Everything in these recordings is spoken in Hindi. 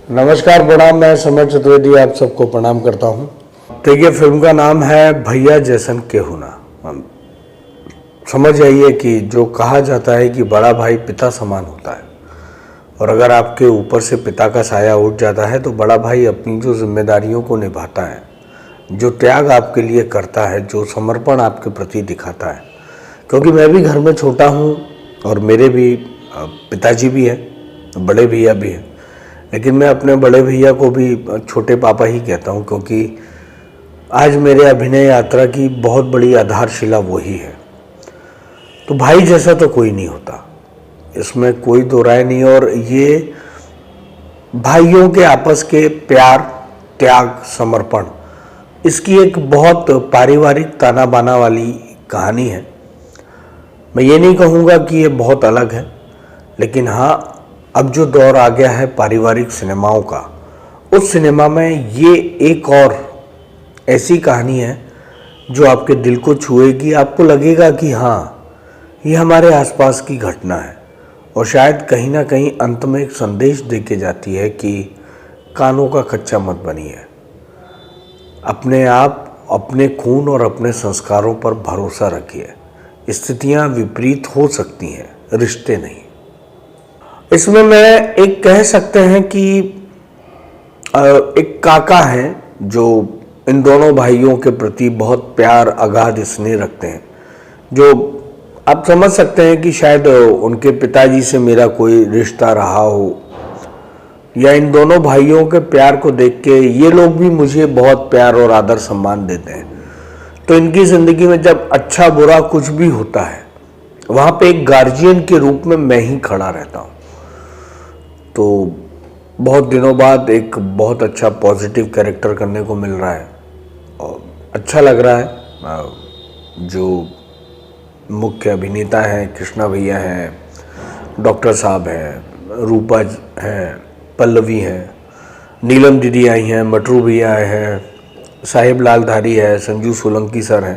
नमस्कार, प्रणाम। मैं समर चतुर्वेदी आप सबको प्रणाम करता हूं। देखिए, फिल्म का नाम है भैया जैसन केहू ना। समझ आइए कि जो कहा जाता है कि बड़ा भाई पिता समान होता है, और अगर आपके ऊपर से पिता का साया उठ जाता है तो बड़ा भाई अपनी जो जिम्मेदारियों को निभाता है, जो त्याग आपके लिए करता है, जो समर्पण आपके प्रति दिखाता है। क्योंकि मैं भी घर में छोटा हूँ और मेरे भी पिताजी भी हैं, बड़े भैया भी हैं, लेकिन मैं अपने बड़े भैया को भी छोटे पापा ही कहता हूँ, क्योंकि आज मेरे अभिनय यात्रा की बहुत बड़ी आधारशिला वही है। तो भाई जैसा तो कोई नहीं होता, इसमें कोई दो राय नहीं। और ये भाइयों के आपस के प्यार, त्याग, समर्पण, इसकी एक बहुत पारिवारिक ताना बाना वाली कहानी है। मैं ये नहीं कहूँगा कि ये बहुत अलग है, लेकिन हाँ, अब जो दौर आ गया है पारिवारिक सिनेमाओं का, उस सिनेमा में ये एक और ऐसी कहानी है जो आपके दिल को छुएगी। आपको लगेगा कि हाँ, ये हमारे आसपास की घटना है, और शायद कहीं ना कहीं अंत में एक संदेश दे के जाती है कि कानों का कच्चा मत बनिए, अपने आप, अपने खून और अपने संस्कारों पर भरोसा रखिए। स्थितियाँ विपरीत हो सकती हैं, रिश्ते नहीं। इसमें मैं एक कह सकते हैं कि एक काका हैं जो इन दोनों भाइयों के प्रति बहुत प्यार, अगाध स्नेह रखते हैं, जो आप समझ सकते हैं कि शायद उनके पिताजी से मेरा कोई रिश्ता रहा हो, या इन दोनों भाइयों के प्यार को देख के ये लोग भी मुझे बहुत प्यार और आदर सम्मान देते हैं। तो इनकी ज़िंदगी में जब अच्छा बुरा कुछ भी होता है, वहाँ पे एक गार्जियन के रूप में मैं ही खड़ा रहता हूँ। तो बहुत दिनों बाद एक बहुत अच्छा पॉजिटिव कैरेक्टर करने को मिल रहा है और अच्छा लग रहा है। जो मुख्य अभिनेता हैं, कृष्णा भैया हैं, डॉक्टर साहब हैं, रूपा हैं, पल्लवी हैं, नीलम दीदी आई हैं, मटरू भैया आए हैं, साहिब लालधारी है, संजू सोलंकी सर हैं।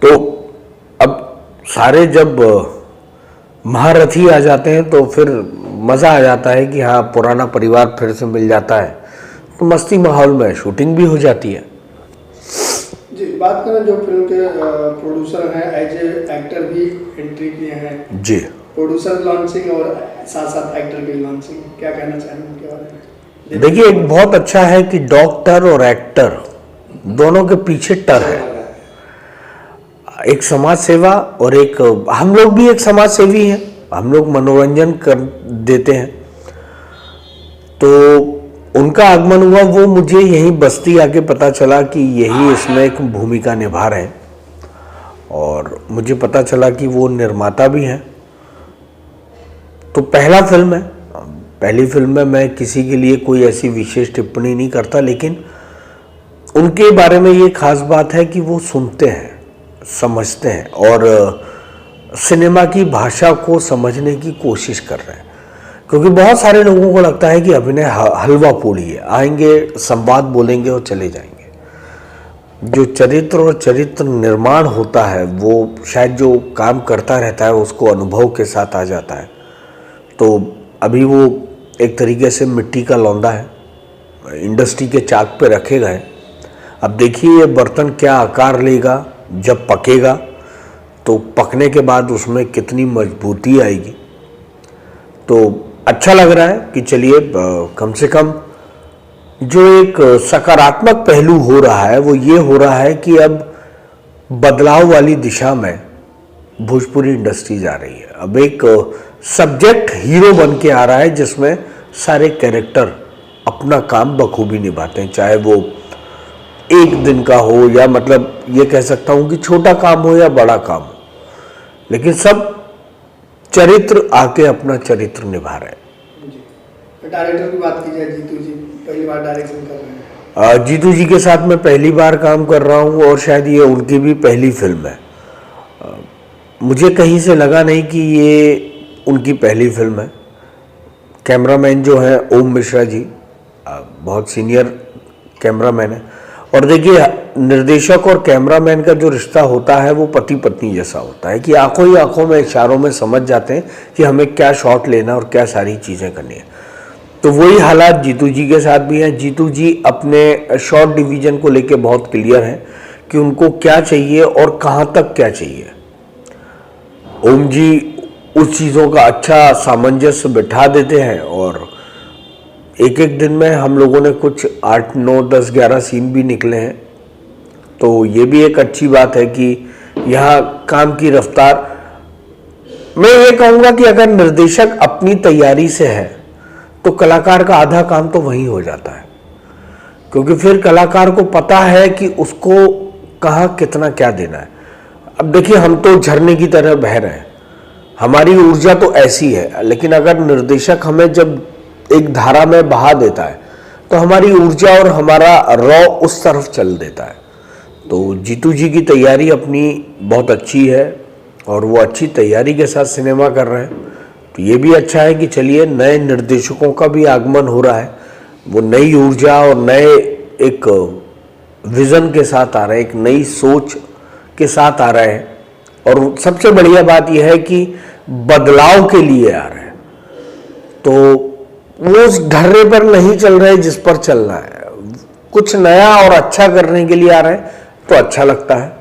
तो अब सारे जब महारथी आ जाते हैं तो फिर मज़ा आ जाता है कि हाँ, पुराना परिवार फिर से मिल जाता है, तो मस्ती माहौल में शूटिंग भी हो जाती है। जी, बात करें जो फिल्म के प्रोड्यूसर हैं, एज ए एक्टर भी एंट्री किए हैं जी। प्रोड्यूसर लॉन्चिंग और साथ साथ एक्टर की लॉन्चिंग, क्या कहना चाहेंगे उनके बारे में? देखिए, एक बहुत अच्छा है कि डॉक्टर और एक्टर दोनों के पीछे टर है। एक समाज सेवा और एक हम लोग भी एक समाज सेवी हैं, हम लोग मनोरंजन कर देते हैं। तो उनका आगमन हुआ, वो मुझे यहीं बस्ती आके पता चला कि यही इसमें एक भूमिका निभा रहे हैं, और मुझे पता चला कि वो निर्माता भी हैं। तो पहला फिल्म है, पहली फिल्म में मैं किसी के लिए कोई ऐसी विशेष टिप्पणी नहीं करता, लेकिन उनके बारे में ये खास बात है कि वो सुनते हैं, समझते हैं और सिनेमा की भाषा को समझने की कोशिश कर रहे हैं। क्योंकि बहुत सारे लोगों को लगता है कि अभिनय हलवा पूड़ी है, आएंगे, संवाद बोलेंगे और चले जाएंगे। जो चरित्र और चरित्र निर्माण होता है, वो शायद जो काम करता रहता है उसको अनुभव के साथ आ जाता है। तो अभी वो एक तरीके से मिट्टी का लौंदा है, इंडस्ट्री के चाक पे रखे गए। अब देखिए ये बर्तन क्या आकार लेगा, जब पकेगा तो पकने के बाद उसमें कितनी मजबूती आएगी। तो अच्छा लग रहा है कि चलिए, कम से कम जो एक सकारात्मक पहलू हो रहा है वो ये हो रहा है कि अब बदलाव वाली दिशा में भोजपुरी इंडस्ट्री जा रही है। अब एक सब्जेक्ट हीरो बन के आ रहा है जिसमें सारे कैरेक्टर अपना काम बखूबी निभाते हैं, चाहे वो एक दिन का हो या मतलब ये कह सकता हूँ कि छोटा काम हो या बड़ा काम हो, लेकिन सब चरित्र आके अपना चरित्र निभा रहे हैं। डायरेक्टर की बात की जाए, जीतू जी पहली बार डायरेक्शन कर रहे हैं। जीतू जी के साथ मैं पहली बार काम कर रहा हूँ और शायद ये उनकी भी पहली फिल्म है। मुझे कहीं से लगा नहीं कि ये उनकी पहली फिल्म है। कैमरामैन जो है ओम मिश्रा जी, बहुत सीनियर कैमरामैन है। और देखिए, निर्देशक और कैमरामैन का जो रिश्ता होता है वो पति पत्नी जैसा होता है कि आंखों ही आंखों में, इशारों में समझ जाते हैं कि हमें क्या शॉट लेना और क्या सारी चीज़ें करनी है। तो वही हालात जीतू जी के साथ भी हैं। जीतू जी अपने शॉर्ट डिवीजन को लेके बहुत क्लियर हैं कि उनको क्या चाहिए और कहाँ तक क्या चाहिए। ओम जी उस चीज़ों का अच्छा सामंजस्य बिठा देते हैं और एक एक दिन में हम लोगों ने कुछ 8, 9, 10, 11 सीन भी निकले हैं। तो ये भी एक अच्छी बात है कि यहाँ काम की रफ्तार, मैं ये कहूँगा कि अगर निर्देशक अपनी तैयारी से है तो कलाकार का आधा काम तो वहीं हो जाता है, क्योंकि फिर कलाकार को पता है कि उसको कहाँ कितना क्या देना है। अब देखिए, हम तो झरने की तरह बह रहे हैं, हमारी ऊर्जा तो ऐसी है, लेकिन अगर निर्देशक हमें जब एक धारा में बहा देता है तो हमारी ऊर्जा और हमारा रॉ उस तरफ चल देता है। तो जीतू जी की तैयारी अपनी बहुत अच्छी है और वो अच्छी तैयारी के साथ सिनेमा कर रहे हैं। तो ये भी अच्छा है कि चलिए नए निर्देशकों का भी आगमन हो रहा है, वो नई ऊर्जा और नए एक विज़न के साथ आ रहे हैं, एक नई सोच के साथ आ रहे हैं। और सबसे बढ़िया बात यह है कि बदलाव के लिए आ रहे हैं, तो वो उस ढर्रे पर नहीं चल रहे जिस पर चलना है, कुछ नया और अच्छा करने के लिए आ रहे हैं, तो अच्छा लगता है।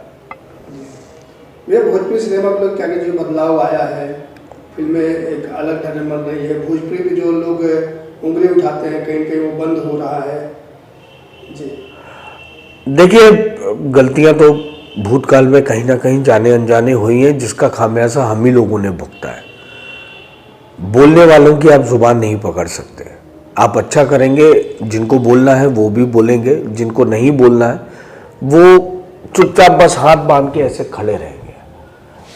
ये भोजपुरी सिनेमा को क्या जो बदलाव आया है, फिल्में एक अलग ढंग में बन रही है, भोजपुरी में जो लोग उंगली उठाते हैं कहीं कहीं वो बंद हो रहा है जी। देखिए, गलतियां तो भूतकाल में कहीं ना कहीं जाने अनजाने हुई हैं, जिसका खामियाजा हम ही लोगों ने भुगता है। बोलने वालों की आप जुबान नहीं पकड़ सकते। आप अच्छा करेंगे, जिनको बोलना है वो भी बोलेंगे, जिनको नहीं बोलना है वो चुपचाप बस हाथ बांध के ऐसे खड़े रहेंगे,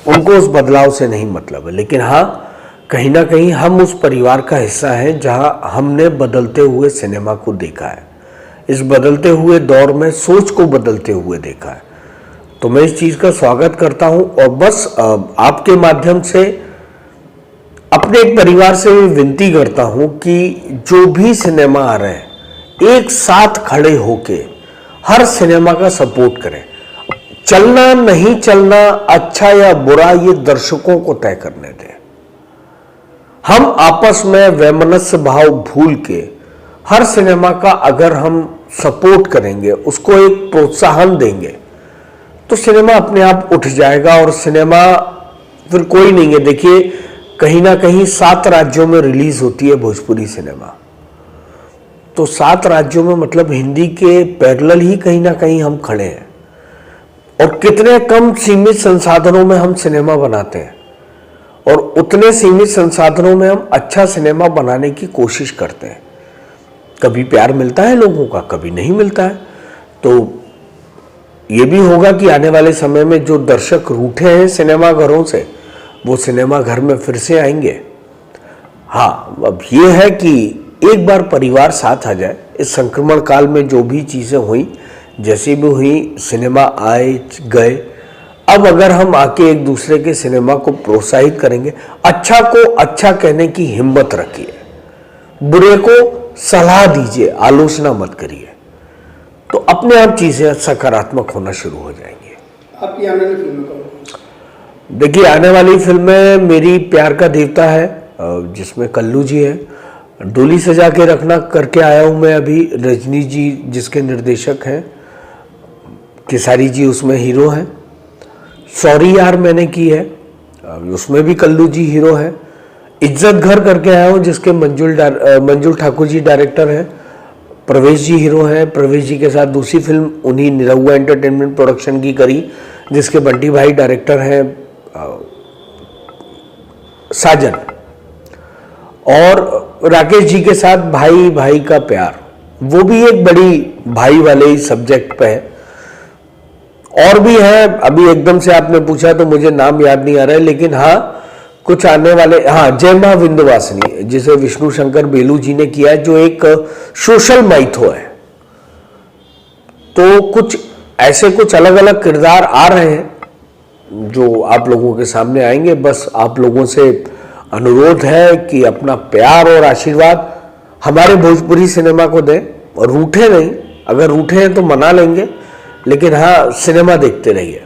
उनको उस बदलाव से नहीं मतलब है। लेकिन हाँ, कहीं ना कहीं हम उस परिवार का हिस्सा हैं जहां हमने बदलते हुए सिनेमा को देखा है, इस बदलते हुए दौर में सोच को बदलते हुए देखा है। तो मैं इस चीज़ का स्वागत करता हूं और बस आपके माध्यम से अपने एक परिवार से भी विनती करता हूं कि जो भी सिनेमा आ रहे हैं एक साथ खड़े होके हर सिनेमा का सपोर्ट करें। चलना नहीं चलना, अच्छा या बुरा, ये दर्शकों को तय करने दें। हम आपस में वैमनस्य भाव भूल के हर सिनेमा का अगर हम सपोर्ट करेंगे, उसको एक प्रोत्साहन देंगे, तो सिनेमा अपने आप उठ जाएगा और सिनेमा फिर कोई नहीं है। देखिए, कहीं ना कहीं 7 राज्यों में रिलीज होती है भोजपुरी सिनेमा, तो 7 राज्यों में मतलब हिंदी के पैरेलल ही कहीं ना कहीं हम खड़े हैं। और कितने कम सीमित संसाधनों में हम सिनेमा बनाते हैं और उतने सीमित संसाधनों में हम अच्छा सिनेमा बनाने की कोशिश करते हैं। कभी प्यार मिलता है लोगों का, कभी नहीं मिलता है। तो ये भी होगा कि आने वाले समय में जो दर्शक रूठे हैं सिनेमा घरों से, वो सिनेमा घर में फिर से आएंगे। हाँ, अब ये है कि एक बार परिवार साथ आ जाए। इस संक्रमण काल में जो भी चीज़ें हुई, जैसी भी हुई, सिनेमा आए गए, अब अगर हम आके एक दूसरे के सिनेमा को प्रोत्साहित करेंगे, अच्छा को अच्छा कहने की हिम्मत रखिए, बुरे को सलाह दीजिए, आलोचना मत करिए, तो अपने आप चीज़ें सकारात्मक होना शुरू हो जाएंगी। आपकी आने वाली फिल्म कौन? देखिए, आने वाली फिल्म में मेरी प्यार का देवता है, जिसमें कल्लू जी है, डोली सजा के रखना करके आया हूँ मैं अभी, रजनी जी जिसके निर्देशक हैं, केसारी जी उसमें हीरो हैं। सॉरी यार मैंने की है, उसमें भी कल्लू जी हीरो है। इज्जत घर करके आया हूँ, जिसके मंजुल ठाकुर जी डायरेक्टर हैं, प्रवेश जी हीरो हैं। प्रवेश जी के साथ दूसरी फिल्म उन्हीं निरहुआ एंटरटेनमेंट प्रोडक्शन की करी, जिसके बंटी भाई डायरेक्टर हैं, साजन। और राकेश जी के साथ भाई भाई का प्यार, वो भी एक बड़ी भाई वाले ही सब्जेक्ट पे है। और भी है, अभी एकदम से आपने पूछा तो मुझे नाम याद नहीं आ रहा है, लेकिन हाँ कुछ आने वाले, हाँ जय मां विंध्यवासिनी, जिसे विष्णु शंकर बेलू जी ने किया है, जो एक सोशल माइथो है। तो कुछ ऐसे कुछ अलग अलग किरदार आ रहे हैं जो आप लोगों के सामने आएंगे। बस आप लोगों से अनुरोध है कि अपना प्यार और आशीर्वाद हमारे भोजपुरी सिनेमा को दें, और रूठे नहीं, अगर रूठे हैं तो मना लेंगे, लेकिन हाँ सिनेमा देखते रहिए।